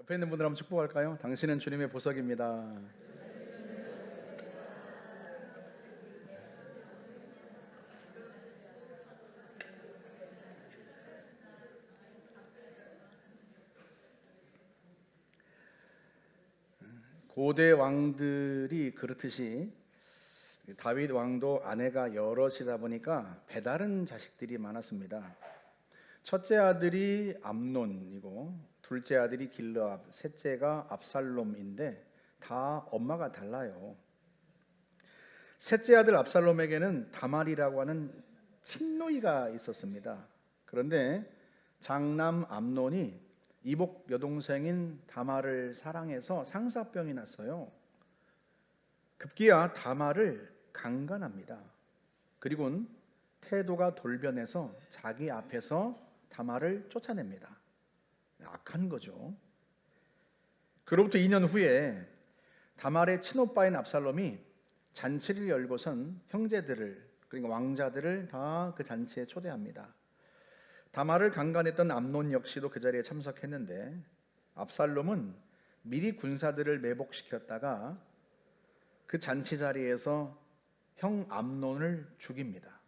옆에 있는 분들 한번 축복할까요? 당신은 주님의 보석입니다. 고대 왕들이 그렇듯이 다윗 왕도 아내가 여럿이다 보니까 배다른 자식들이 많았습니다. 첫째 아들이 암논이고 둘째 아들이 길르압, 셋째가 압살롬인데 다 엄마가 달라요. 셋째 아들 압살롬에게는 다말이라고 하는 친노이가 있었습니다. 그런데 장남 암논이 이복 여동생인 다말을 사랑해서 상사병이 났어요. 급기야 다말을 강간합니다. 그리고는 태도가 돌변해서 자기 앞에서 다말을 쫓아냅니다. 악한 거죠. 그로부터 2년 후에 다말의 친오빠인 압살롬이 잔치를 열고선 형제들을, 그러니까 왕자들을 다 그 잔치에 초대합니다. 다말을 강간했던 암논 역시도 그 자리에 참석했는데 압살롬은 미리 군사들을 매복시켰다가 그 잔치 자리에서 형 암논을 죽입니다.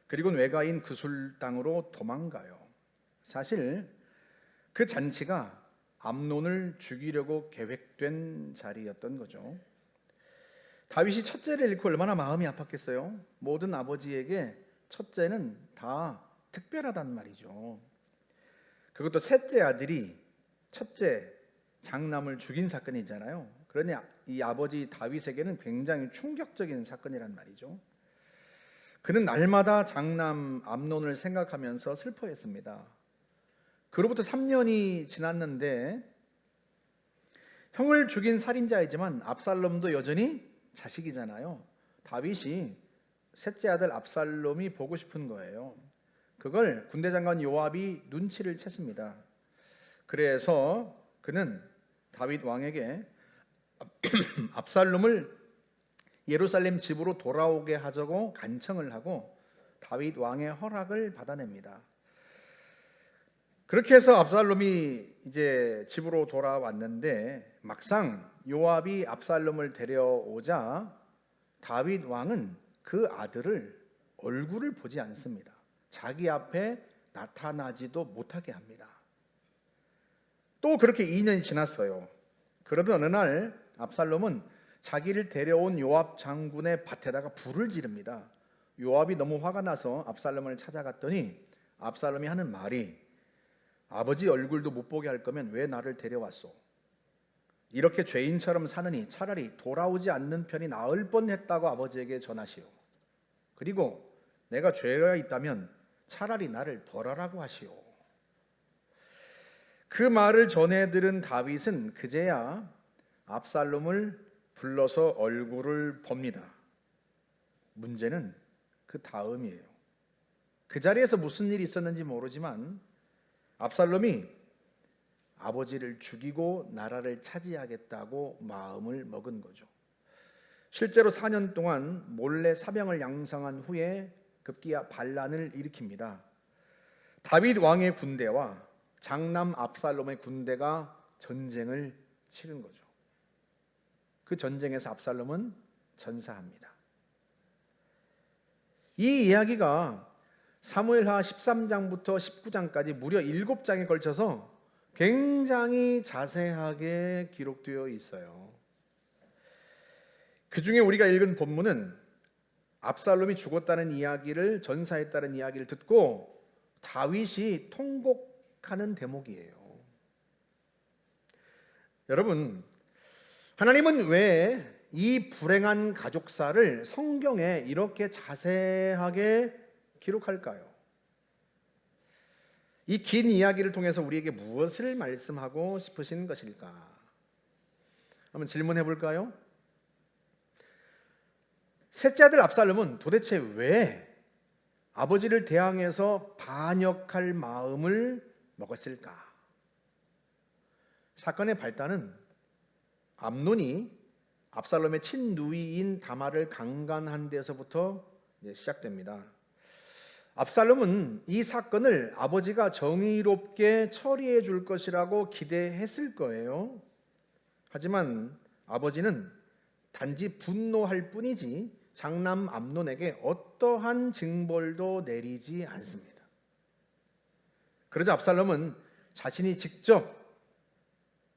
그리고는 외가인 그술 땅으로 도망가요. 사실 그 잔치가 암논을 죽이려고 계획된 자리였던 거죠. 다윗이 첫째를 잃고 얼마나 마음이 아팠겠어요. 모든 아버지에게 첫째는 다 특별하단 말이죠. 그것도 셋째 아들이 첫째 장남을 죽인 사건이잖아요. 그러니 이 아버지 다윗에게는 굉장히 충격적인 사건이란 말이죠. 그는 날마다 장남 암논을 생각하면서 슬퍼했습니다. 그로부터 3년이 지났는데 형을 죽인 살인자이지만 압살롬도 여전히 자식이잖아요. 다윗이 셋째 아들 압살롬이 보고 싶은 거예요. 그걸 군대 장관 요압이 눈치를 챘습니다. 그래서 그는 다윗 왕에게 압살롬을 예루살렘 집으로 돌아오게 하자고 간청을 하고 다윗 왕의 허락을 받아냅니다. 그렇게 해서 압살롬이 이제 집으로 돌아왔는데 막상 요압이 압살롬을 데려오자 다윗 왕은 그 아들을 얼굴을 보지 않습니다. 자기 앞에 나타나지도 못하게 합니다. 또 그렇게 2년이 지났어요. 그러던 어느 날 압살롬은 자기를 데려온 요압 장군의 밭에다가 불을 지릅니다. 요압이 너무 화가 나서 압살롬을 찾아갔더니 압살롬이 하는 말이 아버지 얼굴도 못 보게 할 거면 왜 나를 데려왔소? 이렇게 죄인처럼 사느니 차라리 돌아오지 않는 편이 나을 뻔했다고 아버지에게 전하시오. 그리고 내가 죄가 있다면 차라리 나를 벌하라고 하시오. 그 말을 전해 들은 다윗은 그제야 압살롬을 불러서 얼굴을 봅니다. 문제는 그 다음이에요. 그 자리에서 무슨 일이 있었는지 모르지만 압살롬이 아버지를 죽이고 나라를 차지하겠다고 마음을 먹은 거죠. 실제로 4년 동안 몰래 사병을 양성한 후에 급기야 반란을 일으킵니다. 다윗 왕의 군대와 장남 압살롬의 군대가 전쟁을 치른 거죠. 그 전쟁에서 압살롬은 전사합니다. 이 이야기가 사무엘하 13장부터 19장까지 무려 7장에 걸쳐서 굉장히 자세하게 기록되어 있어요. 그 중에 우리가 읽은 본문은 압살롬이 죽었다는 이야기를, 전사했다는 이야기를 듣고 다윗이 통곡하는 대목이에요. 여러분, 하나님은 왜 이 불행한 가족사를 성경에 이렇게 자세하게 기록할까요? 이 긴 이야기를 통해서 우리에게 무엇을 말씀하고 싶으신 것일까? 한번 질문해 볼까요? 셋째 아들 압살롬은 도대체 왜 아버지를 대항해서 반역할 마음을 먹었을까? 사건의 발단은 암논이 압살롬의 친누이인 다말을 강간한 데서부터 시작됩니다. 압살롬은 이 사건을 아버지가 정의롭게 처리해 줄 것이라고 기대했을 거예요. 하지만 아버지는 단지 분노할 뿐이지 장남 암논에게 어떠한 징벌도 내리지 않습니다. 그러자 압살롬은 자신이 직접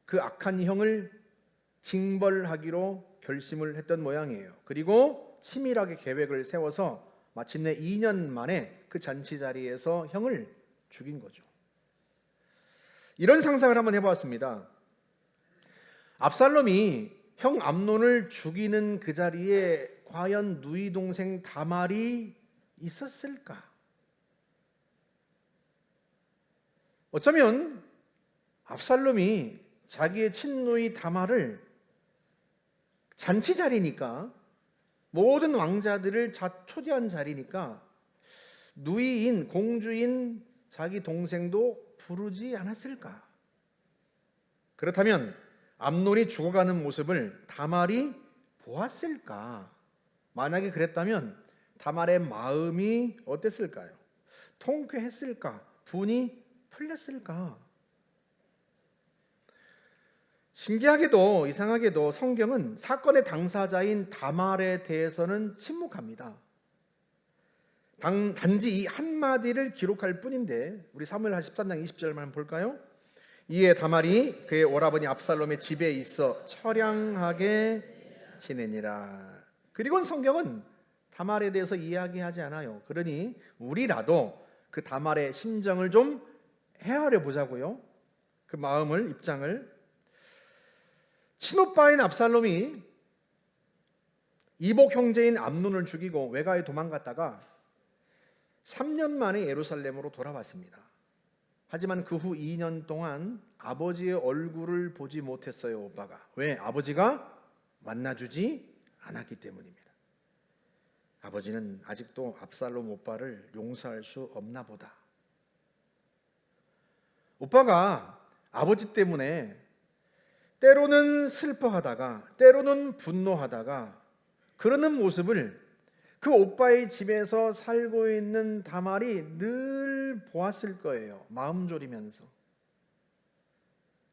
그 악한 형을 징벌하기로 결심을 했던 모양이에요. 그리고 치밀하게 계획을 세워서 마침내 2년 만에 그 잔치 자리에서 형을 죽인 거죠. 이런 상상을 한번 해보았습니다. 압살롬이 형 암논을 죽이는 그 자리에 과연 누이 동생 다말이 있었을까? 어쩌면 압살롬이 자기의 친누이 다말을 잔치 자리니까, 모든 왕자들을 초대한 자리니까 누이인 공주인 자기 동생도 부르지 않았을까? 그렇다면 암논이 죽어가는 모습을 다말이 보았을까? 만약에 그랬다면 다말의 마음이 어땠을까요? 통쾌했을까? 분이 풀렸을까? 신기하게도 이상하게도 성경은 사건의 당사자인 다말에 대해서는 침묵합니다. 단지 이 한마디를 기록할 뿐인데, 우리 사무엘하 13장 20절만 볼까요? 이에 다말이 그의 오라버니 압살롬의 집에 있어 처량하게 지내니라. 그리고 성경은 다말에 대해서 이야기하지 않아요. 그러니 우리라도 그 다말의 심정을 좀 헤아려 보자고요. 그 마음을, 입장을. 친오빠인 압살롬이 이복 형제인 암논을 죽이고 외가에 도망갔다가 3년 만에 예루살렘으로 돌아왔습니다. 하지만 그 후 2년 동안 아버지의 얼굴을 보지 못했어요, 오빠가. 왜? 아버지가 만나주지 않았기 때문입니다. 아버지는 아직도 압살롬 오빠를 용서할 수 없나 보다. 오빠가 아버지 때문에 때로는 슬퍼하다가 때로는 분노하다가 그러는 모습을 그 오빠의 집에서 살고 있는 다말이 늘 보았을 거예요. 마음 졸이면서.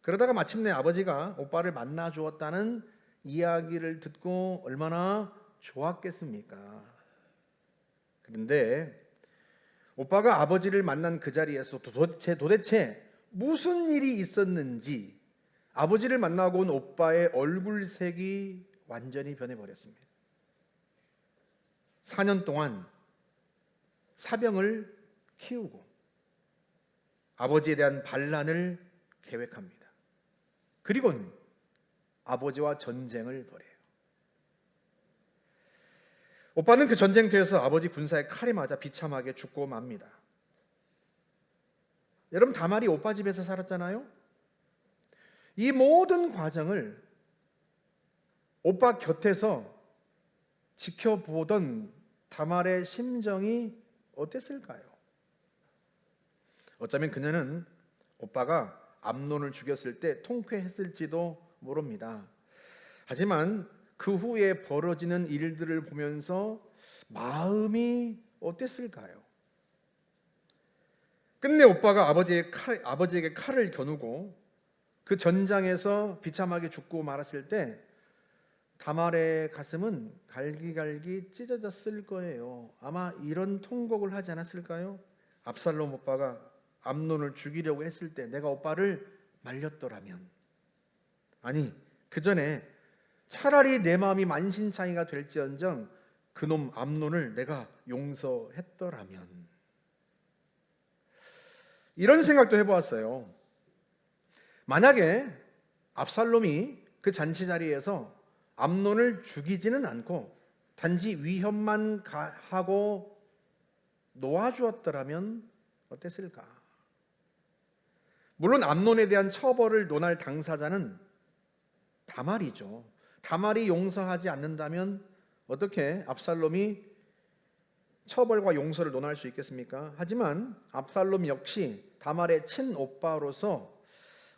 그러다가 마침내 아버지가 오빠를 만나 주었다는 이야기를 듣고 얼마나 좋았겠습니까? 그런데 오빠가 아버지를 만난 그 자리에서 도대체 무슨 일이 있었는지 아버지를 만나고 온 오빠의 얼굴색이 완전히 변해버렸습니다. 4년 동안 사병을 키우고 아버지에 대한 반란을 계획합니다. 그리고는 아버지와 전쟁을 벌여요. 오빠는 그 전쟁터에서 아버지 군사의 칼에 맞아 비참하게 죽고 맙니다. 여러분, 다말이 오빠 집에서 살았잖아요. 이 모든 과정을 오빠 곁에서 지켜보던 다말의 심정이 어땠을까요? 어쩌면 그녀는 오빠가 암논을 죽였을 때 통쾌했을지도 모릅니다. 하지만 그 후에 벌어지는 일들을 보면서 마음이 어땠을까요? 끝내 오빠가 아버지에게 칼을 겨누고 그 전장에서 비참하게 죽고 말았을 때 다말의 가슴은 갈기갈기 찢어졌을 거예요. 아마 이런 통곡을 하지 않았을까요? 압살롬 오빠가 암논을 죽이려고 했을 때 내가 오빠를 말렸더라면, 아니 그 전에 차라리 내 마음이 만신창이가 될지언정 그놈 암논을 내가 용서했더라면, 이런 생각도 해보았어요. 만약에 압살롬이 그 잔치 자리에서 암논을 죽이지는 않고 단지 위협만 하고 놓아주었더라면 어땠을까? 물론 암논에 대한 처벌을 논할 당사자는 다말이죠. 다말이 용서하지 않는다면 어떻게 압살롬이 처벌과 용서를 논할 수 있겠습니까? 하지만 압살롬 역시 다말의 친오빠로서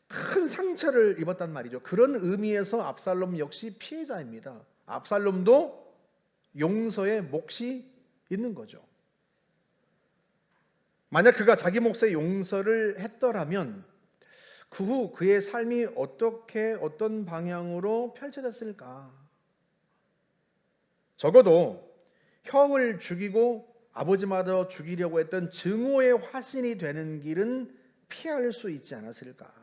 큰 상처를 입었단 말이죠. 그런 의미에서 압살롬 역시 피해자입니다. 압살롬도 용서의 몫이 있는 거죠. 만약 그가 자기 몫의 용서를 했더라면 그 후 그의 삶이 어떤 방향으로 펼쳐졌을까? 적어도 형을 죽이고 아버지마저 죽이려고 했던 증오의 화신이 되는 길은 피할 수 있지 않았을까?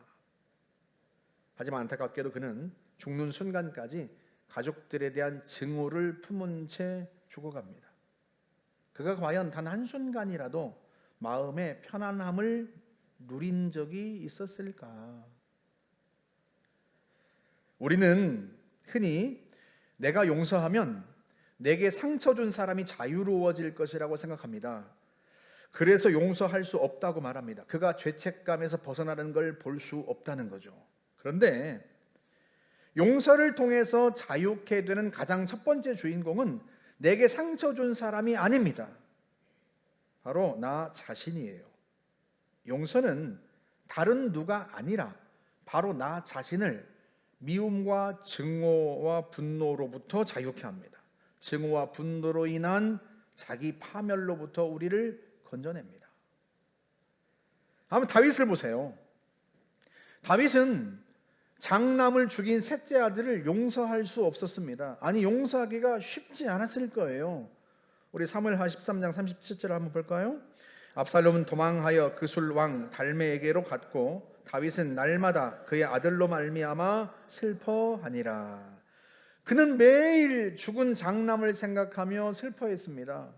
하지만 안타깝게도 그는 죽는 순간까지 가족들에 대한 증오를 품은 채 죽어갑니다. 그가 과연 단 한순간이라도 마음의 편안함을 누린 적이 있었을까? 우리는 흔히 내가 용서하면 내게 상처 준 사람이 자유로워질 것이라고 생각합니다. 그래서 용서할 수 없다고 말합니다. 그가 죄책감에서 벗어나는 걸 볼 수 없다는 거죠. 그런데 용서를 통해서 자유케 되는 가장 첫 번째 주인공은 내게 상처 준 사람이 아닙니다. 바로 나 자신이에요. 용서는 다른 누가 아니라 바로 나 자신을 미움과 증오와 분노로부터 자유케 합니다. 증오와 분노로 인한 자기 파멸로부터 우리를 건져냅니다. 한번 다윗을 보세요. 다윗은 장남을 죽인 셋째 아들을 용서할 수 없었습니다. 아니, 용서하기가 쉽지 않았을 거예요. 우리 사무엘하 13장 37절 한번 볼까요? 압살롬은 도망하여 그술 왕 달메에게로 갔고 다윗은 날마다 그의 아들로 말미암아 슬퍼하니라. 그는 매일 죽은 장남을 생각하며 슬퍼했습니다.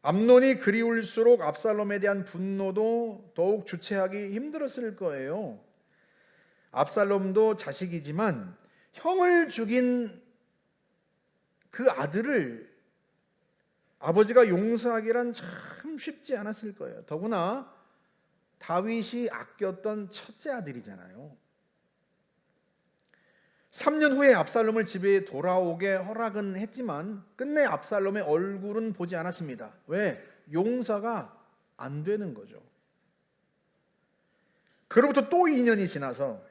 암논이 그리울수록 압살롬에 대한 분노도 더욱 주체하기 힘들었을 거예요. 압살롬도 자식이지만 형을 죽인 그 아들을 아버지가 용서하기란 참 쉽지 않았을 거예요. 더구나 다윗이 아꼈던 첫째 아들이잖아요. 3년 후에 압살롬을 집에 돌아오게 허락은 했지만 끝내 압살롬의 얼굴은 보지 않았습니다. 왜? 용서가 안 되는 거죠. 그로부터 또 2년이 지나서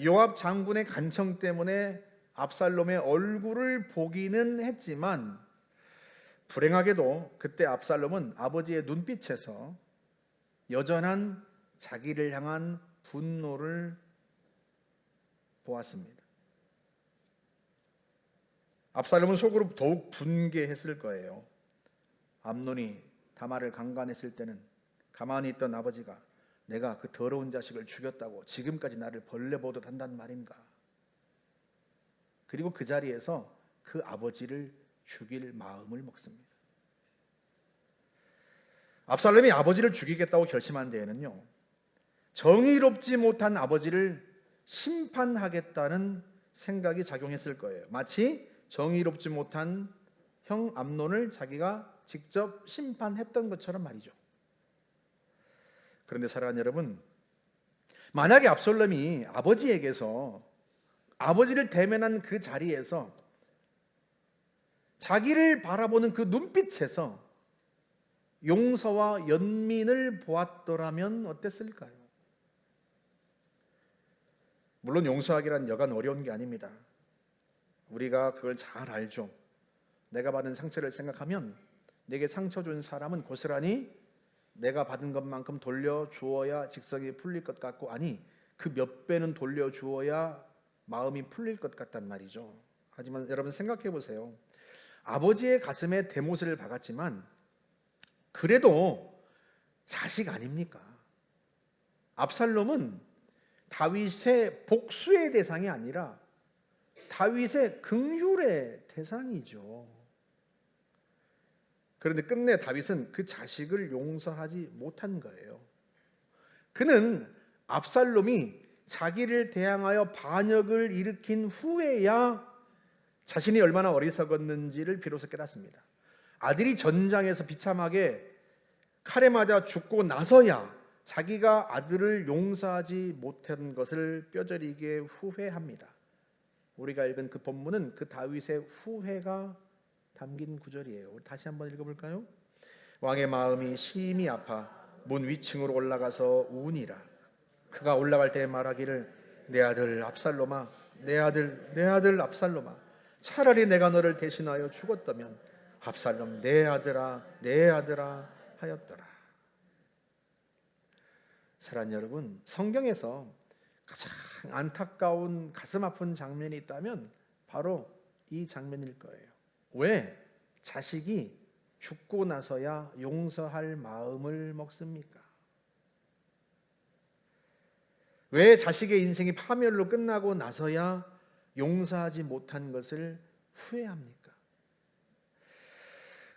요압 장군의 간청 때문에 압살롬의 얼굴을 보기는 했지만 불행하게도 그때 압살롬은 아버지의 눈빛에서 여전한 자기를 향한 분노를 보았습니다. 압살롬은 속으로 더욱 분개했을 거예요. 암논이 다말을 강간했을 때는 가만히 있던 아버지가 내가 그 더러운 자식을 죽였다고 지금까지 나를 벌레 보듯 한단 말인가? 그리고 그 자리에서 그 아버지를 죽일 마음을 먹습니다. 압살롬이 아버지를 죽이겠다고 결심한 데에는요, 정의롭지 못한 아버지를 심판하겠다는 생각이 작용했을 거예요. 마치 정의롭지 못한 형 암논을 자기가 직접 심판했던 것처럼 말이죠. 그런데 사랑하는 여러분, 만약에 압살롬이 아버지에게서 아버지를 대면한 그 자리에서 자기를 바라보는 그 눈빛에서 용서와 연민을 보았더라면 어땠을까요? 물론 용서하기란 여간 어려운 게 아닙니다. 우리가 그걸 잘 알죠. 내가 받은 상처를 생각하면 내게 상처 준 사람은 고스란히 내가 받은 것만큼 돌려주어야 직성이 풀릴 것 같고, 아니 그 몇 배는 돌려주어야 마음이 풀릴 것 같단 말이죠. 하지만 여러분 생각해 보세요. 아버지의 가슴에 대못을 박았지만 그래도 자식 아닙니까? 압살롬은 다윗의 복수의 대상이 아니라 다윗의 긍휼의 대상이죠. 그런데 끝내 다윗은 그 자식을 용서하지 못한 거예요. 그는 압살롬이 자기를 대항하여 반역을 일으킨 후에야 자신이 얼마나 어리석었는지를 비로소 깨닫습니다. 아들이 전장에서 비참하게 칼에 맞아 죽고 나서야 자기가 아들을 용서하지 못한 것을 뼈저리게 후회합니다. 우리가 읽은 그 본문은 그 다윗의 후회가 담긴 구절이에요. 우리 다시 한번 읽어볼까요? 왕의 마음이 심히 아파 문 위층으로 올라가서 우니라. 그가 올라갈 때 말하기를 내 아들 압살롬아, 내 아들 압살롬아, 차라리 내가 너를 대신하여 죽었다면 압살롬 내 아들아 하였더라. 사랑하는 여러분, 성경에서 가장 안타까운 가슴 아픈 장면이 있다면 바로 이 장면일 거예요. 왜 자식이 죽고 나서야 용서할 마음을 먹습니까? 왜 자식의 인생이 파멸로 끝나고 나서야 용서하지 못한 것을 후회합니까?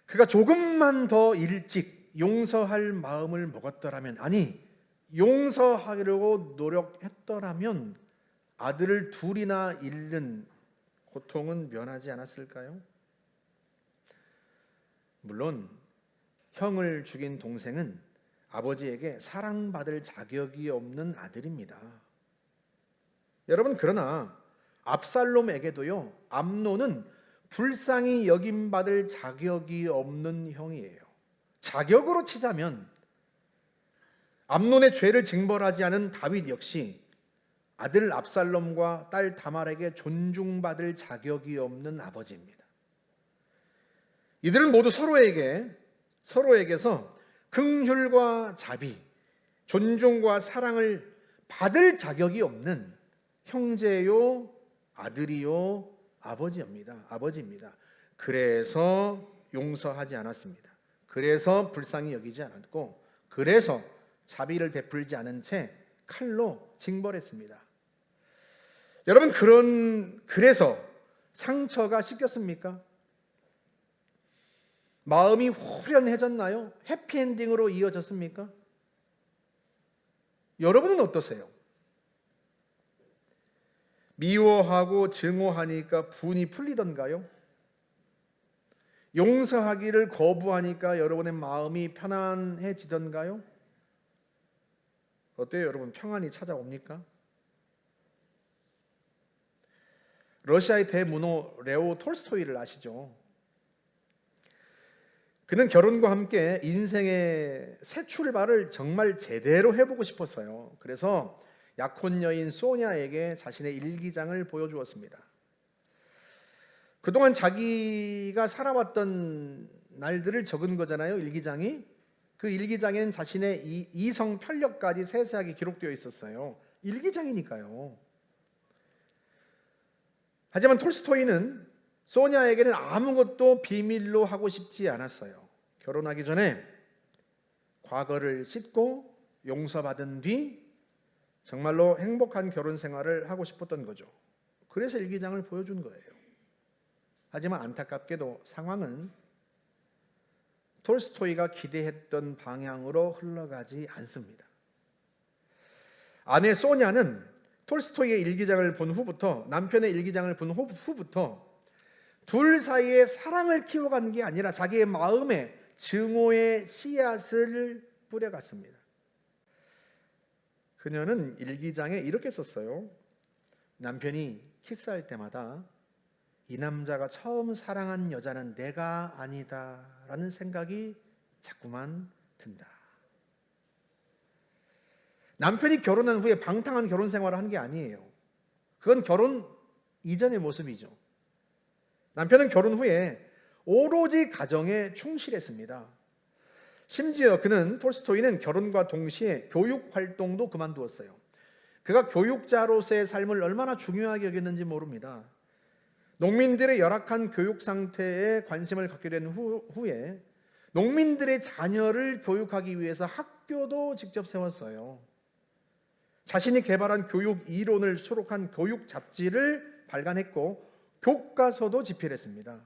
그가 조금만 더 일찍 용서할 마음을 먹었더라면, 아니 용서하려고 노력했더라면 아들을 둘이나 잃는 고통은 면하지 않았을까요? 물론 형을 죽인 동생은 아버지에게 사랑받을 자격이 없는 아들입니다. 여러분, 그러나 압살롬에게도요, 암논은 불쌍히 여김받을 자격이 없는 형이에요. 자격으로 치자면 암논의 죄를 징벌하지 않은 다윗 역시 아들 압살롬과 딸 다말에게 존중받을 자격이 없는 아버지입니다. 이들은 모두 서로에게서 긍휼과 자비, 존중과 사랑을 받을 자격이 없는 형제요, 아들이요, 아버지입니다. 그래서 용서하지 않았습니다. 그래서 불쌍히 여기지 않았고, 그래서 자비를 베풀지 않은 채 칼로 징벌했습니다. 여러분, 그래서 상처가 씻겼습니까? 마음이 후련해졌나요? 해피엔딩으로 이어졌습니까? 여러분은 어떠세요? 미워하고 증오하니까 분이 풀리던가요? 용서하기를 거부하니까 여러분의 마음이 편안해지던가요? 어때요, 여러분? 평안이 찾아옵니까? 러시아의 대문호 레오 톨스토이를 아시죠? 그는 결혼과 함께 인생의 새 출발을 정말 제대로 해보고 싶었어요. 그래서 약혼 여인 소냐에게 자신의 일기장을 보여주었습니다. 그동안 자기가 살아왔던 날들을 적은 거잖아요, 일기장이. 그 일기장에는 자신의 이성 편력까지 세세하게 기록되어 있었어요. 일기장이니까요. 하지만 톨스토이는 소냐에게는 아무것도 비밀로 하고 싶지 않았어요. 결혼하기 전에 과거를 씻고 용서받은 뒤 정말로 행복한 결혼 생활을 하고 싶었던 거죠. 그래서 일기장을 보여준 거예요. 하지만 안타깝게도 상황은 톨스토이가 기대했던 방향으로 흘러가지 않습니다. 아내 소냐는 톨스토이의 일기장을 본 후부터, 남편의 일기장을 본 후부터 둘 사이에 사랑을 키워간 게 아니라 자기의 마음에 증오의 씨앗을 뿌려갔습니다. 그녀는 일기장에 이렇게 썼어요. 남편이 키스할 때마다 이 남자가 처음 사랑한 여자는 내가 아니다 라는 생각이 자꾸만 든다. 남편이 결혼한 후에 방탕한 결혼 생활을 한 게 아니에요. 그건 결혼 이전의 모습이죠. 남편은 결혼 후에 오로지 가정에 충실했습니다. 심지어 톨스토이는 결혼과 동시에 교육 활동도 그만두었어요. 그가 교육자로서의 삶을 얼마나 중요하게 여겼는지 모릅니다. 농민들의 열악한 교육 상태에 관심을 갖게 된 후에 농민들의 자녀를 교육하기 위해서 학교도 직접 세웠어요. 자신이 개발한 교육 이론을 수록한 교육 잡지를 발간했고 교과서도 집필했습니다.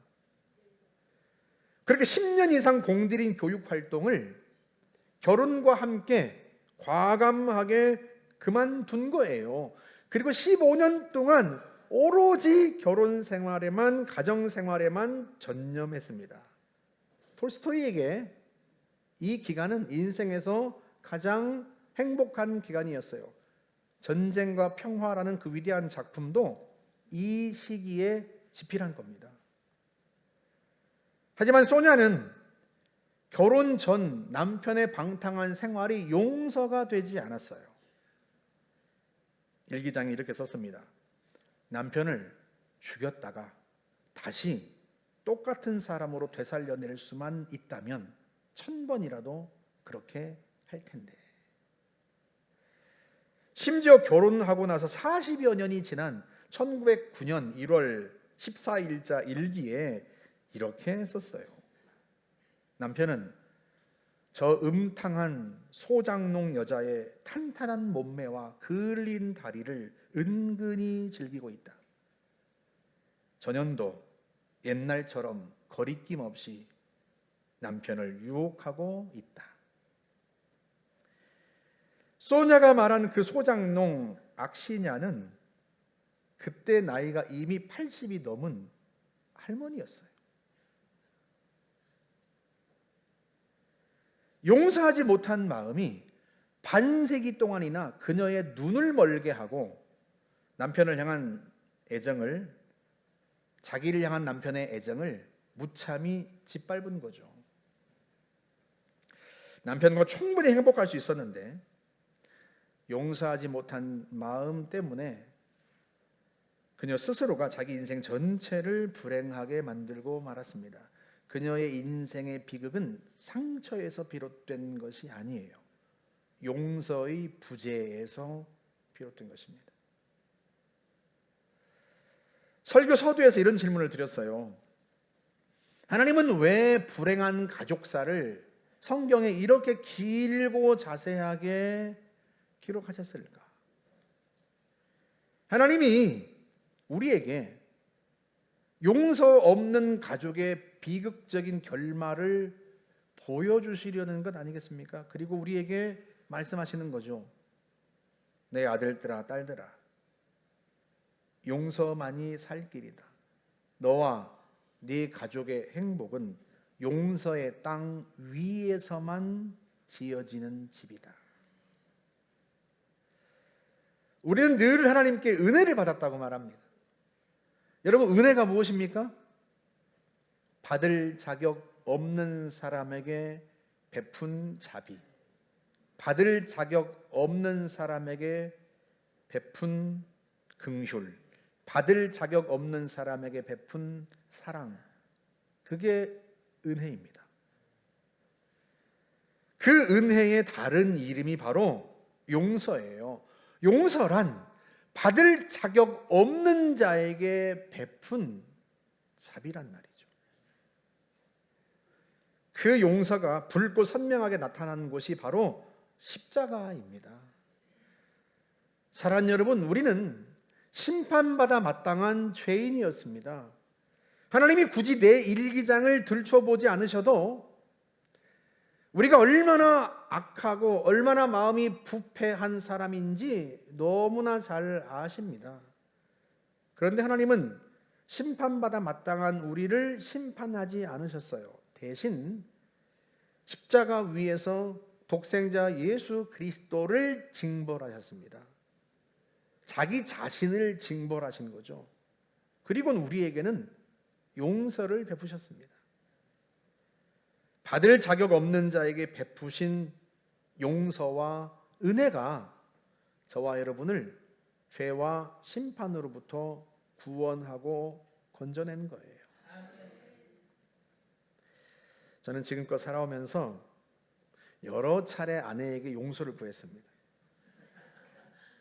그렇게 10년 이상 공들인 교육 활동을 결혼과 함께 과감하게 그만둔 거예요. 그리고 15년 동안 오로지 결혼 생활에만, 가정 생활에만 전념했습니다. 톨스토이에게 이 기간은 인생에서 가장 행복한 기간이었어요. 전쟁과 평화라는 그 위대한 작품도 이 시기에 집필한 겁니다. 하지만 소냐는 결혼 전 남편의 방탕한 생활이 용서가 되지 않았어요. 일기장에 이렇게 썼습니다. 남편을 죽였다가 다시 똑같은 사람으로 되살려낼 수만 있다면 1000번이라도 그렇게 할 텐데. 심지어 결혼하고 나서 40여 년이 지난 1909년 1월 14일자 일기에 이렇게 썼어요. 남편은 저 음탕한 소장농 여자의 탄탄한 몸매와 그을린 다리를 은근히 즐기고 있다. 전현도 옛날처럼 거리낌 없이 남편을 유혹하고 있다. 소냐가 말한 그 소장농 악시냐는 그때 나이가 이미 80이 넘은 할머니였어요. 용서하지 못한 마음이 반세기 동안이나 그녀의 눈을 멀게 하고 남편을 향한 애정을, 자기를 향한 남편의 애정을 무참히 짓밟은 거죠. 남편과 충분히 행복할 수 있었는데 용서하지 못한 마음 때문에 그녀 스스로가 자기 인생 전체를 불행하게 만들고 말았습니다. 그녀의 인생의 비극은 상처에서 비롯된 것이 아니에요. 용서의 부재에서 비롯된 것입니다. 설교 서두에서 이런 질문을 드렸어요. 하나님은 왜 불행한 가족사를 성경에 이렇게 길고 자세하게 기록하셨을까? 하나님이 우리에게 용서 없는 가족의 비극적인 결말을 보여주시려는 것 아니겠습니까? 그리고 우리에게 말씀하시는 거죠. 내 아들들아 딸들아, 용서만이 살 길이다. 너와 네 가족의 행복은 용서의 땅 위에서만 지어지는 집이다. 우리는 늘 하나님께 은혜를 받았다고 말합니다. 여러분, 은혜가 무엇입니까? 받을 자격 없는 사람에게 베푼 자비, 받을 자격 없는 사람에게 베푼 긍휼, 받을 자격 없는 사람에게 베푼 사랑, 그게 은혜입니다. 그 은혜의 다른 이름이 바로 용서예요. 용서란 받을 자격 없는 자에게 베푼 자비란 말이죠. 그 용서가 붉고 선명하게 나타나는 곳이 바로 십자가입니다. 사랑하는 여러분, 우리는 심판받아 마땅한 죄인이었습니다. 하나님이 굳이 내 일기장을 들춰보지 않으셔도 우리가 얼마나 악하고 얼마나 마음이 부패한 사람인지 너무나 잘 아십니다. 그런데 하나님은 심판받아 마땅한 우리를 심판하지 않으셨어요. 대신 십자가 위에서 독생자 예수 그리스도를 징벌하셨습니다. 자기 자신을 징벌하신 거죠. 그리고는 우리에게는 용서를 베푸셨습니다. 받을 자격 없는 자에게 베푸신 용서와 은혜가 저와 여러분을 죄와 심판으로부터 구원하고 건져내는 거예요. 저는 지금껏 살아오면서 여러 차례 아내에게 용서를 구했습니다.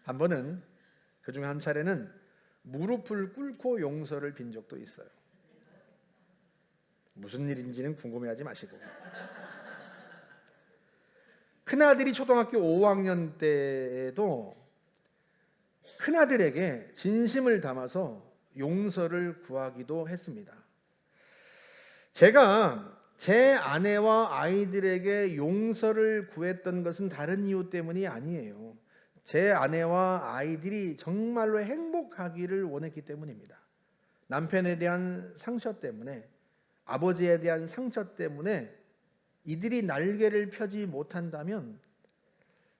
한 번은, 그중 한 차례는 무릎을 꿇고 용서를 빈 적도 있어요. 무슨 일인지는 궁금해하지 마시고. 큰아들이 초등학교 5학년 때에도 큰아들에게 진심을 담아서 용서를 구하기도 했습니다. 제가 제 아내와 아이들에게 용서를 구했던 것은 다른 이유 때문이 아니에요. 제 아내와 아이들이 정말로 행복하기를 원했기 때문입니다. 남편에 대한 상처 때문에, 아버지에 대한 상처 때문에 이들이 날개를 펴지 못한다면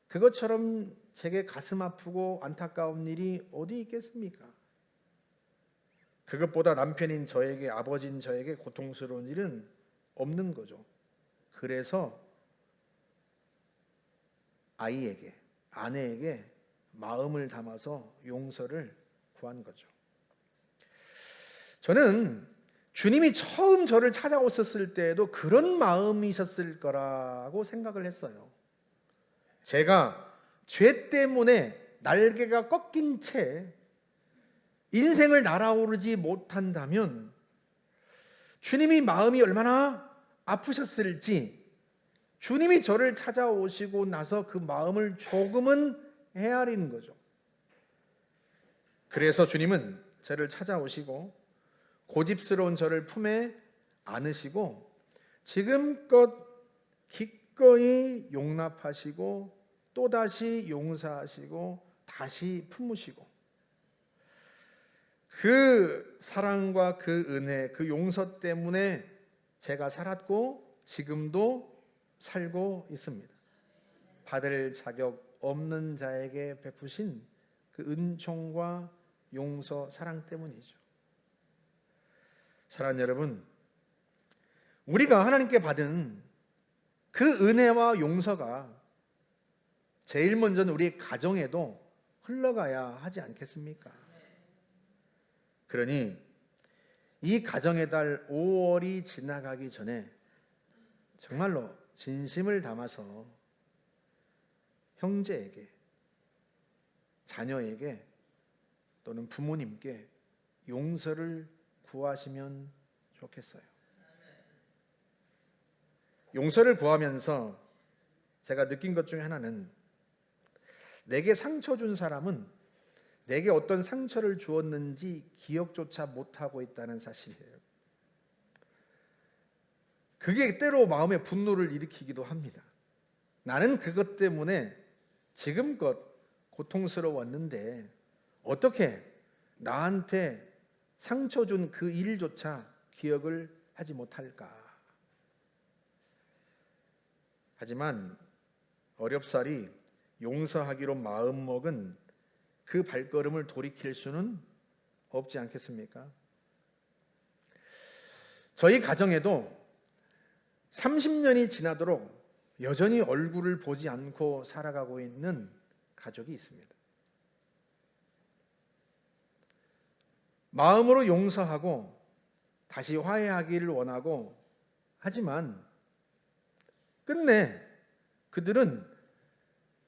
그것처럼 제게 가슴 아프고 안타까운 일이 어디 있겠습니까? 그것보다 남편인 저에게, 아버지인 저에게 고통스러운 일은 없는 거죠. 그래서 아이에게, 아내에게 마음을 담아서 용서를 구한 거죠. 저는 주님이 처음 저를 찾아오셨을 때에도 그런 마음이셨을 거라고 생각을 했어요. 제가 죄 때문에 날개가 꺾인 채 인생을 날아오르지 못한다면 주님이 마음이 얼마나 아프셨을지, 주님이 저를 찾아오시고 나서 그 마음을 조금은 헤아리는 거죠. 그래서 주님은 저를 찾아오시고 고집스러운 저를 품에 안으시고 지금껏 기꺼이 용납하시고 또다시 용서하시고 다시 품으시고, 그 사랑과 그 은혜, 그 용서 때문에 제가 살았고 지금도 살고 있습니다. 받을 자격 없는 자에게 베푸신 그 은총과 용서, 사랑 때문이죠. 사랑하는 여러분, 우리가 하나님께 받은 그 은혜와 용서가 제일 먼저는 우리 가정에도 흘러가야 하지 않겠습니까? 그러니 이 가정의 달 5월이 지나가기 전에 정말로 진심을 담아서 형제에게, 자녀에게 또는 부모님께 용서를 구하시면 좋겠어요. 용서를 구하면서 제가 느낀 것 중에 하나는, 내게 상처 준 사람은 내게 어떤 상처를 주었는지 기억조차 못하고 있다는 사실이에요. 그게 때로 마음의 분노를 일으키기도 합니다. 나는 그것 때문에 지금껏 고통스러웠는데 어떻게 나한테 상처 준 그 일조차 기억을 하지 못할까? 하지만 어렵사리 용서하기로 마음먹은 그 발걸음을 돌이킬 수는 없지 않겠습니까? 저희 가정에도 30년이 지나도록 여전히 얼굴을 보지 않고 살아가고 있는 가족이 있습니다. 마음으로 용서하고 다시 화해하기를 원하고, 하지만 끝내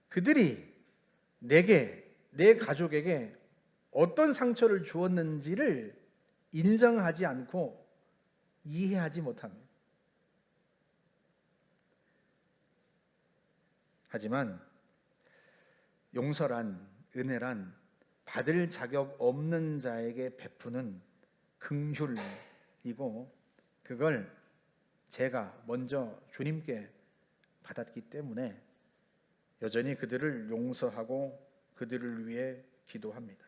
그들이 내게, 내 가족에게 어떤 상처를 주었는지를 인정하지 않고 이해하지 못합니다. 하지만 용서란, 은혜란 받을 자격 없는 자에게 베푸는 긍휼이고, 그걸 제가 먼저 주님께 받았기 때문에 여전히 그들을 용서하고 그들을 위해 기도합니다.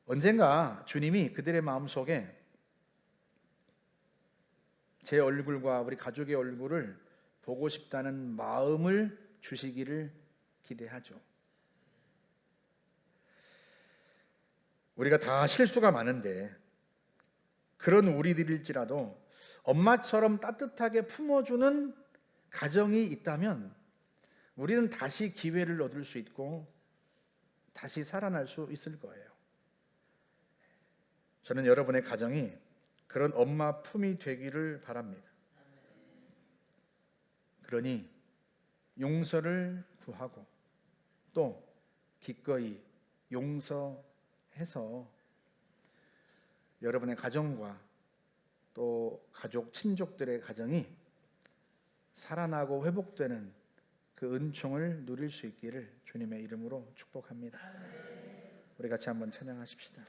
언젠가 주님이 그들의 마음속에 제 얼굴과 우리 가족의 얼굴을 보고 싶다는 마음을 주시기를 기대하죠. 우리가 다 실수가 많은데, 그런 우리들일지라도 엄마처럼 따뜻하게 품어주는 가정이 있다면 우리는 다시 기회를 얻을 수 있고 다시 살아날 수 있을 거예요. 저는 여러분의 가정이 그런 엄마 품이 되기를 바랍니다. 그러니 용서를 구하고 또 기꺼이 용서해서 여러분의 가정과 또 가족, 친족들의 가정이 살아나고 회복되는 그 은총을 누릴 수 있기를 주님의 이름으로 축복합니다. 우리 같이 한번 찬양하십시다.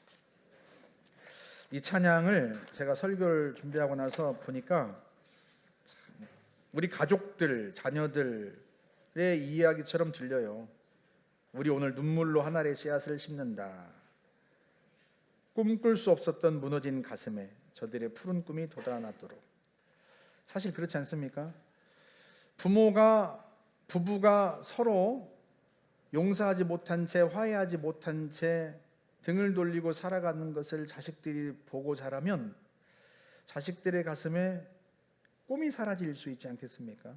이 찬양을 제가 설교를 준비하고 나서 보니까 우리 가족들, 자녀들의 이야기처럼 들려요. 우리 오늘 눈물로 한 알의 씨앗을 심는다. 꿈꿀 수 없었던 무너진 가슴에 저들의 푸른 꿈이 돋아나도록. 사실 그렇지 않습니까? 부부가 서로 용서하지 못한 채, 화해하지 못한 채 등을 돌리고 살아가는 것을 자식들이 보고 자라면 자식들의 가슴에 꿈이 사라질 수 있지 않겠습니까?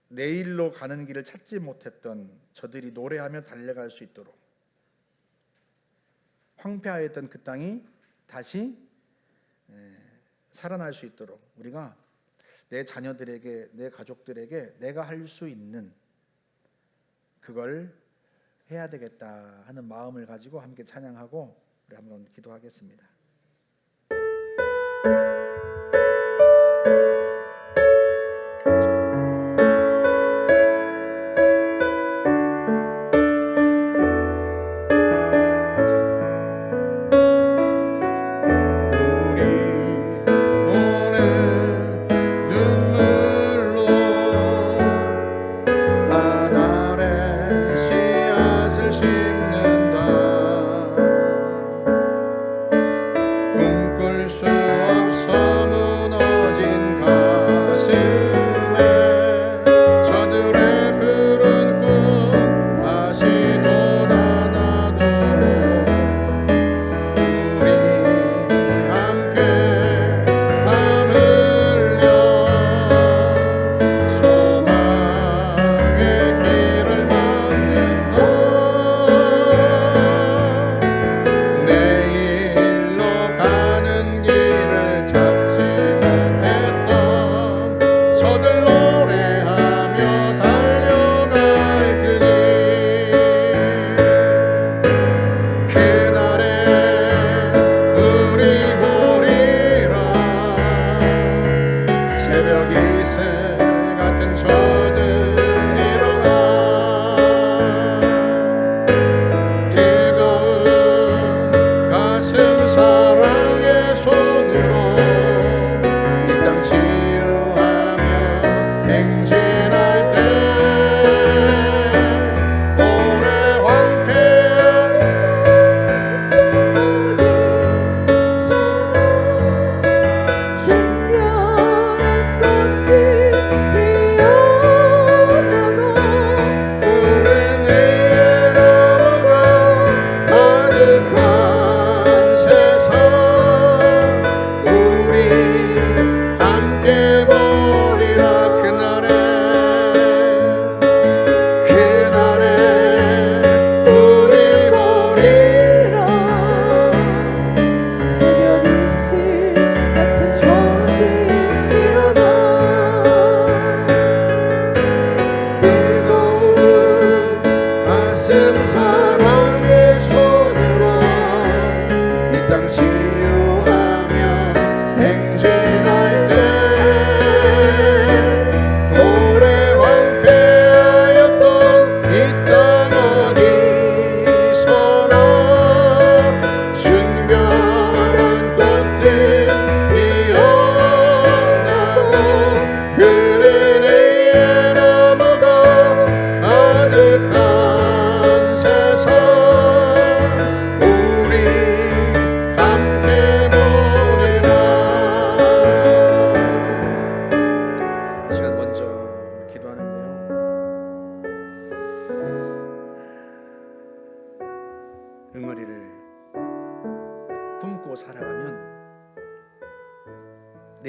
내일로 가는 길을 찾지 못했던 저들이 노래하며 달려갈 수 있도록, 황폐하였던 그 땅이 다시 살아날 수 있도록 우리가 내 자녀들에게, 내 가족들에게 내가 할 수 있는 그걸 해야 되겠다 하는 마음을 가지고 함께 찬양하고 우리 한번 기도하겠습니다.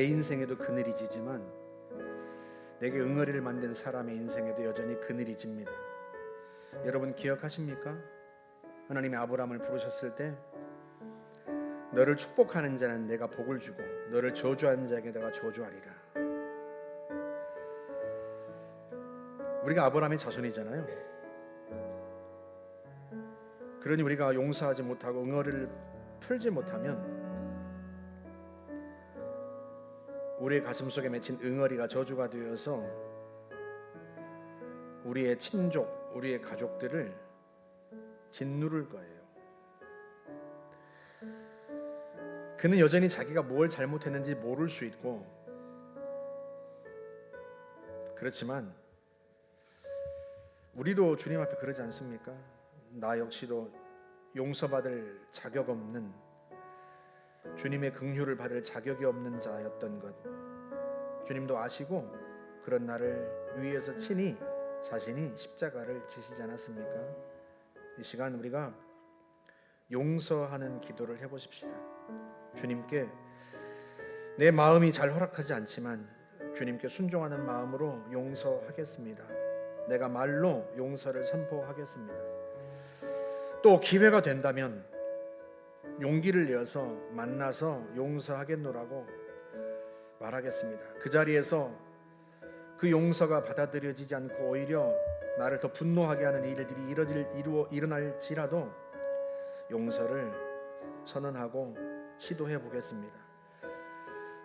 내 인생에도 그늘이 지지만 내게 응어리를 만든 사람의 인생에도 여전히 그늘이 집니다. 여러분 기억하십니까? 하나님이 아브라함을 부르셨을 때 너를 축복하는 자는 내가 복을 주고 너를 저주하는 자에게 내가 저주하리라. 우리가 아브라함의 자손이잖아요. 그러니 우리가 용서하지 못하고 응어리를 풀지 못하면 우리의 가슴 속에 맺힌 응어리가 저주가 되어서 우리의 친족, 우리의 가족들을 짓누를 거예요. 그는 여전히 자기가 뭘 잘못했는지 모를 수 있고, 그렇지만 우리도 주님 앞에 그러지 않습니까? 나 역시도 용서받을 자격 없는, 주님의 긍휼을 받을 자격이 없는 자였던 것 주님도 아시고 그런 나를 위해서 친히 자신이 십자가를 지시지 않았습니까? 이 시간 우리가 용서하는 기도를 해보십시다. 주님께 내 마음이 잘 허락하지 않지만 주님께 순종하는 마음으로 용서하겠습니다. 내가 말로 용서를 선포하겠습니다. 또 기회가 된다면 용기를 내어서 만나서 용서하겠노라고 말하겠습니다. 그 자리에서 그 용서가 받아들여지지 않고 오히려 나를 더 분노하게 하는 일들이 일어날지라도 용서를 선언하고 시도해 보겠습니다.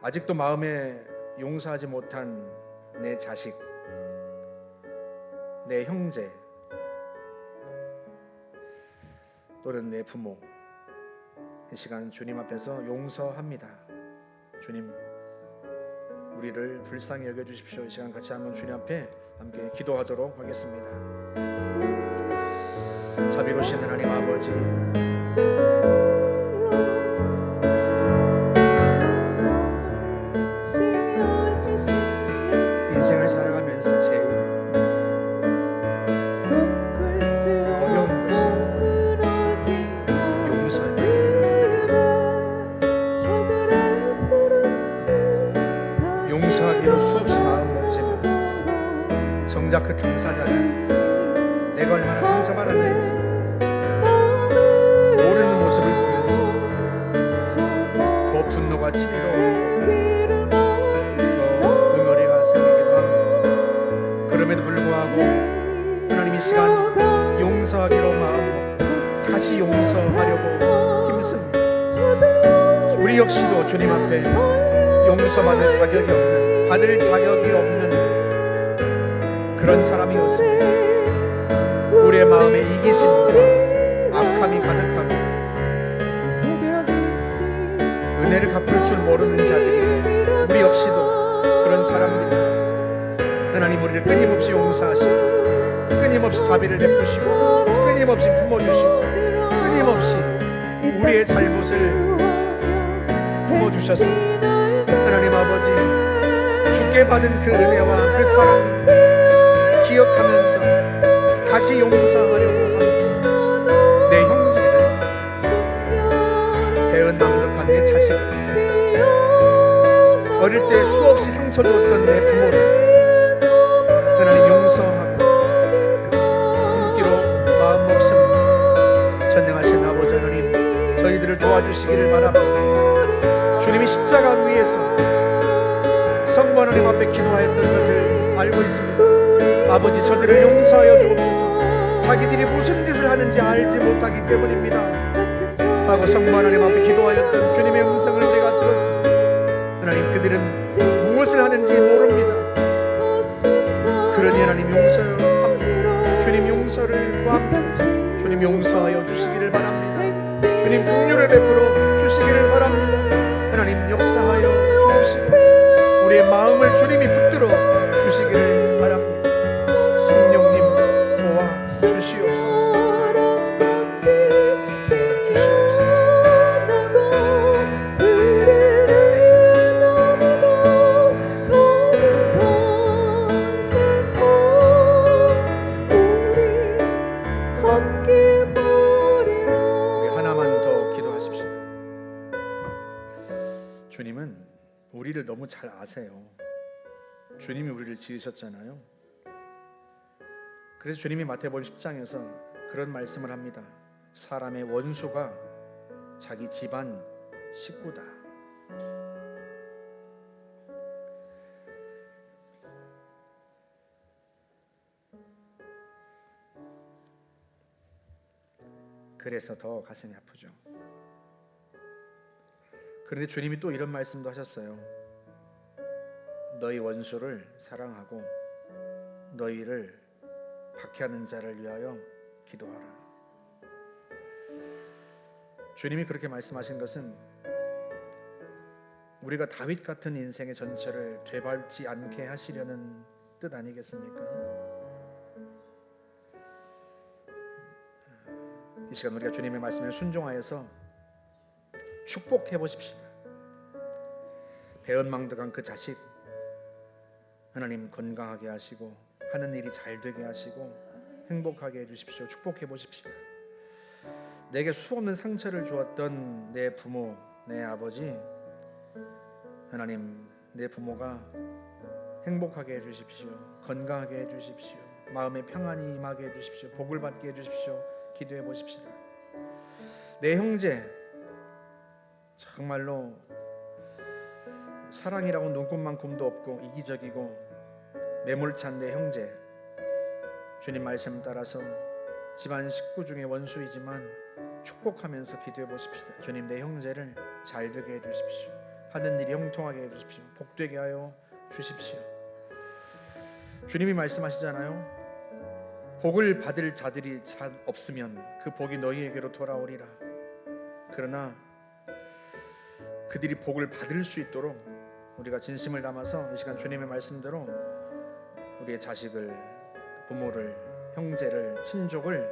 아직도 마음에 용서하지 못한 내 자식, 내 형제 또는 내 부모, 이 시간 주님 앞에서 용서합니다. 주님, 우리를 불쌍히 여겨주십시오. 이 시간 같이 한번 주님 앞에 함께 기도하도록 하겠습니다. 자비로우신 하나님 아버지, 인생을 살아가면서 제일 어려운 것이 용서하기로 수없이 마음 먹지만 정작 그 당사자가 내가 얼마나 상처받았는지 모르는 모습을 보면서 더 분노가 치밀어 더 응어리가 생기기도 하고, 그럼에도 불구하고 하나님 이 시간 용서하기로 마음 먹고 다시 용서하려고 힘씁니다. 우리 역시도 주님 앞에 용서받을 자격이 없는, 받을 자격이 없는 그런 사람이었습니다. 우리의 마음에 이기심과 악함이 가득하고 은혜를 갚을 줄 모르는 자들이 우리 역시도 그런 사람들입니다. 하나님, 우리를 끊임없이 용서하시고 끊임없이 자비를 베푸시고 끊임없이 품어주시고 끊임없이 우리의 잘못을 품어주셨습니다. 하나님 아버지, 주께 받은 그 은혜와 그 사랑 기억하면서 다시 용서하려고 합니다. 내 형제를, 배은 낭독한 내 자식을, 어릴 때 수없이 상처 주었던 내 부모를 하나님 용서하고 품기로 마음 먹습니다. 전능하신 아버지 하나님, 저희들을 도와주시기를 바랍니다. 주님이 십자가 위에서 성부 하나님 앞에 기도하였던 것을 알고 있습니다. 아버지, 저들을 용서하여 주옵소서. 자기들이 무슨 짓을 하는지 알지 못하기 때문입니다 하고 성부 하나님 앞에 기도하였던 주님의 음성을 우리가 들었습니다. 하나님, 그들은 무엇을 하는지 모릅니다. 그러니 하나님 용서합니다. 주님 용서를 구합니다. 주님 용서하여 주시기를 바랍니다. 주님 긍휼을 베풀어 주시기를 바랍니다. 하나님 역사하여 주시고 우리의 마음을 주님이 붙들어 주시기를 바랍니다. 성령님 도와 주시옵소서. 주님은 우리를 너무 잘 아세요. 주님이 우리를 지으셨잖아요. 그래서 주님이 마태복음 10장에서 그런 말씀을 합니다. 사람의 원수가 자기 집안 식구다. 그래서 더 가슴이 아프죠. 그런데 주님이 또 이런 말씀도 하셨어요. 너희 원수를 사랑하고 너희를 박해하는 자를 위하여 기도하라. 주님이 그렇게 말씀하신 것은 우리가 다윗 같은 인생의 전체를 되밟지 않게 하시려는 뜻 아니겠습니까? 이 시간 우리가 주님의 말씀에 순종하여서 축복해 보십시다. 배은망덕한 그 자식 하나님 건강하게 하시고 하는 일이 잘 되게 하시고 행복하게 해주십시오. 축복해 보십시다. 내게 수없는 상처를 주었던 내 부모, 내 아버지, 하나님 내 부모가 행복하게 해주십시오. 건강하게 해주십시오. 마음에 평안이 임하게 해주십시오. 복을 받게 해주십시오. 기도해 보십시다. 내 형제, 정말로 사랑이라고 눈꽃만큼도 없고 이기적이고 매몰찬 내 형제, 주님 말씀 따라서 집안 식구 중에 원수이지만 축복하면서 기도해 보십시오. 주님, 내 형제를 잘 되게 해 주십시오. 하는 일이 형통하게 해 주십시오. 복되게 하여 주십시오. 주님이 말씀하시잖아요. 복을 받을 자들이 없으면 그 복이 너희에게로 돌아오리라. 그러나 그들이 복을 받을 수 있도록 우리가 진심을 담아서 이 시간 주님의 말씀대로 우리의 자식을, 부모를, 형제를, 친족을,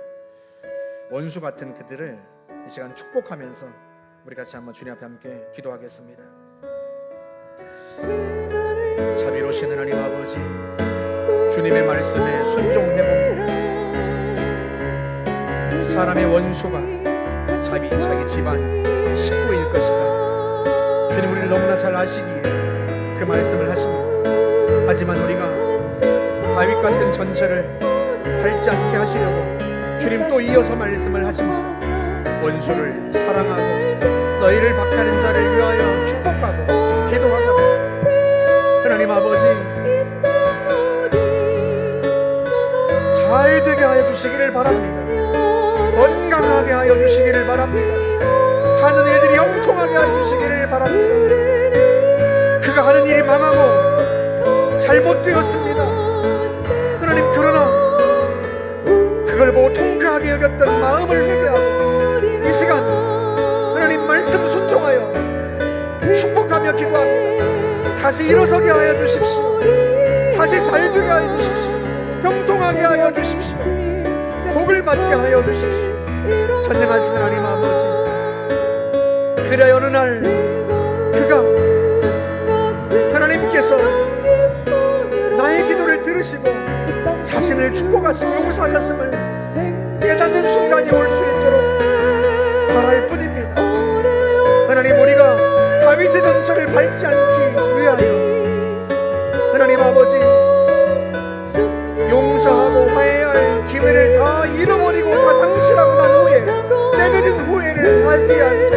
원수 같은 그들을 이 시간 축복하면서 우리 같이 한번 주님 앞에 함께 기도하겠습니다. 자비로우신 하나님 아버지, 주님의 말씀에 순종해봅니다. 사람의 원수가 자기 집안 식구일 것이다. 주님, 우리를 너무나 잘 아시기에 그 말씀을 하십니다. 하지만 우리가 다윗 같은 전철을 밟지 않게 하시려고 주님 또 이어서 말씀을 하십니다. 원수를 사랑하고 너희를 박해하는 자를 위하여 축복하고 기도하라. 하나님 아버지, 잘 되게 하여 주시기를 바랍니다. 건강하게 하여 주시기를 바랍니다. 하는 일들이 형통하게 하여 주시기를 바랍니다. 그가 하는 일이 망하고 잘못되었습니다. 하나님, 그러나 그걸 보고 통쾌하게 여겼던 마음을 회개하고 이 시간 하나님 말씀 순종하여 축복하며 기도합니다. 다시 일어서게 하여 주십시오. 다시 잘되게 하여 주십시오. 형통하게 하여 주십시오. 복을 받게 하여 주십시오. 전능하신 하나님 아버지, 그래 어느 날 그가 하나님께서 나의 기도를 들으시고 자신을 축복하시고 용서하셨음을 깨닫는 순간이 올 수 있도록 바랄 뿐입니다. 하나님, 우리가 다윗의 전철을 밟지 않기 위하여 하나님 아버지, 용서하고 화해할 기회를 다 잃어버리고 다 상실하고 난 후에 내뱉은 후회를 하지 않도록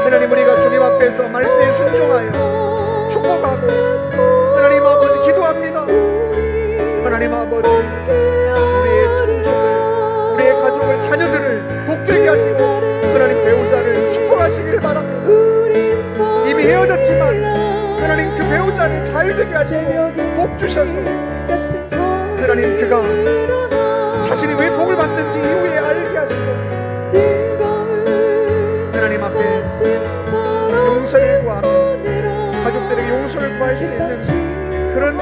하나님, 우리가 주님 앞에서 말씀에 순종하여 축복하고 하나님 아버지 기도합니다. 하나님 아버지, 우리의 친족을, 우리의 가족을, 자녀들을 복되게 하시고 하나님 배우자를 축복하시기를 바랍니다. 이미 헤어졌지만 하나님 그 배우자를 잘되게 하시고 복 주셔서 하나님 그가 자신이 왜 복을 받는지 이후에 알게 하시고 하나님 앞에 용서를 구하며 가족들에게 용서를 구할 수 있는 그런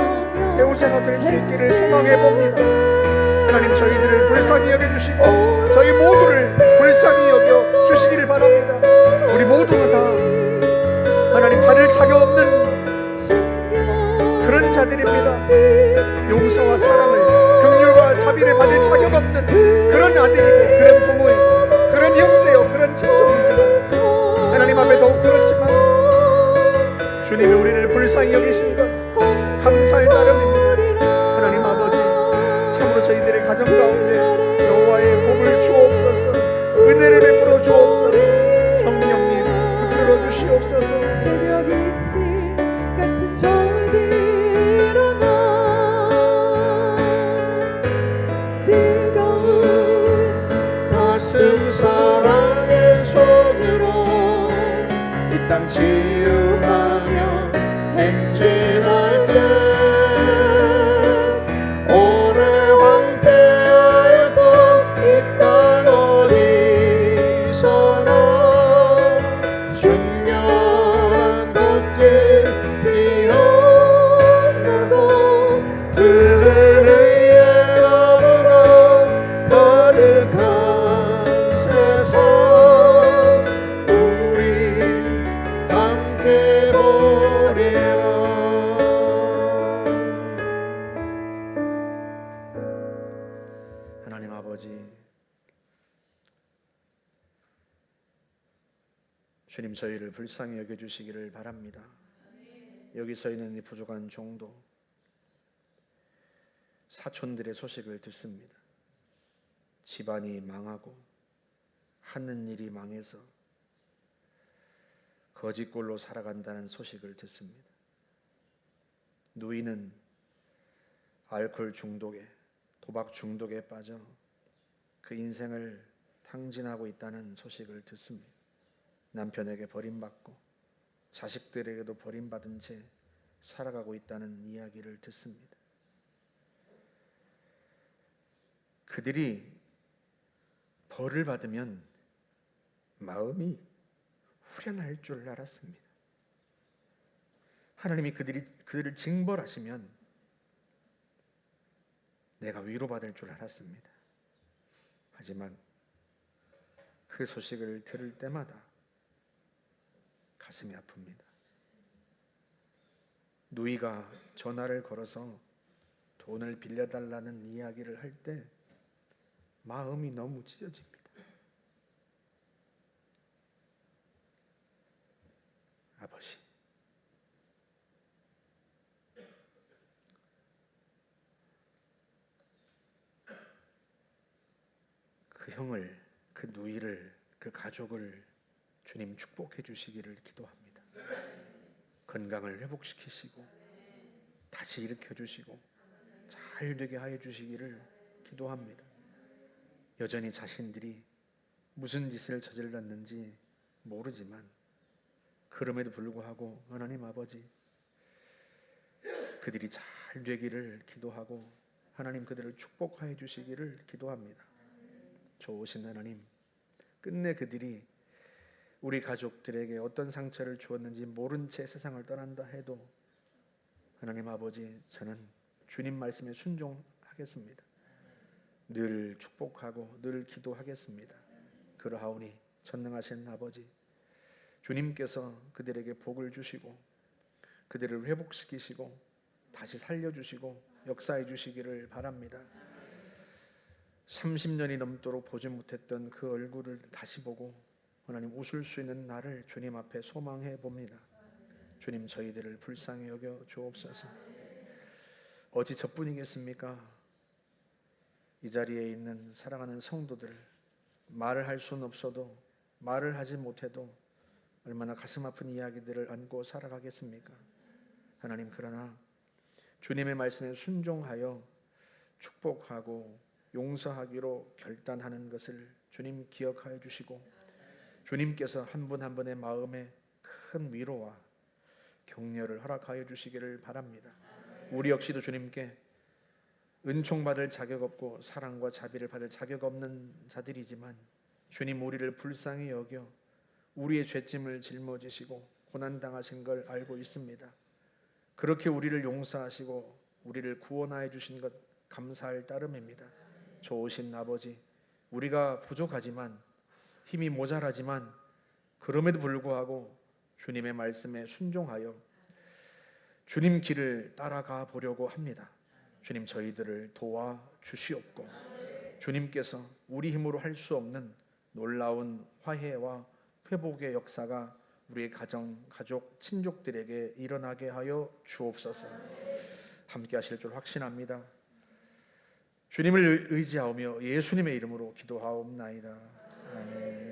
배우자가 될 수 있기를 소망해 봅니다. 하나님, 저희들을 불쌍히 여겨주시고 저희 모두를 불쌍히 여겨주시기를 바랍니다. 우리 모두가 다 하나님 받을 자격 없는 그런 자들입니다. 용서와 사랑을, 긍휼과 자비를 받을 자격 없는 그런 아들이고 그런 부모이고 그런 형제요 그런 친족이지만 하나님 앞에 더욱 그렇지만 주님이 우리를 불쌍히 여기신 것 감사할 따름입니다. 하나님 아버지, 참으로 저희들의 가정 가운데 여호와의 복을 주옵소서, 은혜를 베풀어 주옵소서, 성령님 붙들어 주시옵소서. 새벽 일시 같은 저희들 일어나 뜨거운 가슴 사랑의 손으로 이 땅 치유하며 행진할 때 오래 황폐하였던 이 땅 어디서나 순결한 것들 피어나고 푸른 의의 나무가 가득한 세상 우리 함께 보리라. 하나님 아버지, 주님 저희를 불쌍히 여겨주시기를 바랍니다. 여기 서 있는 이 부족한 종도 사촌들의 소식을 듣습니다. 집안이 망하고 하는 일이 망해서 거지꼴로 살아간다는 소식을 듣습니다. 누이는 알코올 중독에, 도박 중독에 빠져 그 인생을 탕진하고 있다는 소식을 듣습니다. 남편에게 버림받고 자식들에게도 버림받은 채 살아가고 있다는 이야기를 듣습니다. 그들이 벌을 받으면 마음이 후련할 줄 알았습니다. 하나님이 그들을 징벌하시면 내가 위로받을 줄 알았습니다. 하지만 그 소식을 들을 때마다 가슴이 아픕니다. 누이가 전화를 걸어서 돈을 빌려달라는 이야기를 할 때 마음이 너무 찢어집니다. 아버지, 그 형을, 그 누이를, 그 가족을 주님 축복해 주시기를 기도합니다. 건강을 회복시키시고 다시 일으켜 주시고 잘 되게 하여 주시기를 기도합니다. 여전히 자신들이 무슨 짓을 저질렀는지 모르지만 그럼에도 불구하고 하나님 아버지, 그들이 잘 되기를 기도하고 하나님 그들을 축복하여 주시기를 기도합니다. 좋으신 하나님, 끝내 그들이 우리 가족들에게 어떤 상처를 주었는지 모른 채 세상을 떠난다 해도 하나님 아버지, 저는 주님 말씀에 순종하겠습니다. 늘 축복하고 늘 기도하겠습니다. 그러하오니 전능하신 아버지, 주님께서 그들에게 복을 주시고 그들을 회복시키시고 다시 살려주시고 역사해 주시기를 바랍니다. 30년이 넘도록 보지 못했던 그 얼굴을 다시 보고 하나님 웃을 수 있는 날을 주님 앞에 소망해 봅니다. 주님, 저희들을 불쌍히 여겨 주옵소서. 어찌 저뿐이겠습니까? 이 자리에 있는 사랑하는 성도들, 말을 할 수는 없어도, 말을 하지 못해도 얼마나 가슴 아픈 이야기들을 안고 살아가겠습니까? 하나님, 그러나 주님의 말씀에 순종하여 축복하고 용서하기로 결단하는 것을 주님 기억하여 주시고 주님께서 한 분 한 분의 마음에 큰 위로와 격려를 허락하여 주시기를 바랍니다. 우리 역시도 주님께 은총 받을 자격 없고 사랑과 자비를 받을 자격 없는 자들이지만 주님, 우리를 불쌍히 여겨 우리의 죄짐을 짊어지시고 고난당하신 걸 알고 있습니다. 그렇게 우리를 용서하시고 우리를 구원하여 주신 것 감사할 따름입니다. 좋으신 아버지, 우리가 부족하지만 힘이 모자라지만 그럼에도 불구하고 주님의 말씀에 순종하여 주님 길을 따라가 보려고 합니다. 주님, 저희들을 도와 주시옵고 주님께서 우리 힘으로 할 수 없는 놀라운 화해와 회복의 역사가 우리의 가정, 가족, 친족들에게 일어나게 하여 주옵소서. 함께 하실 줄 확신합니다. 주님을 의지하오며 예수님의 이름으로 기도하옵나이다. 아멘.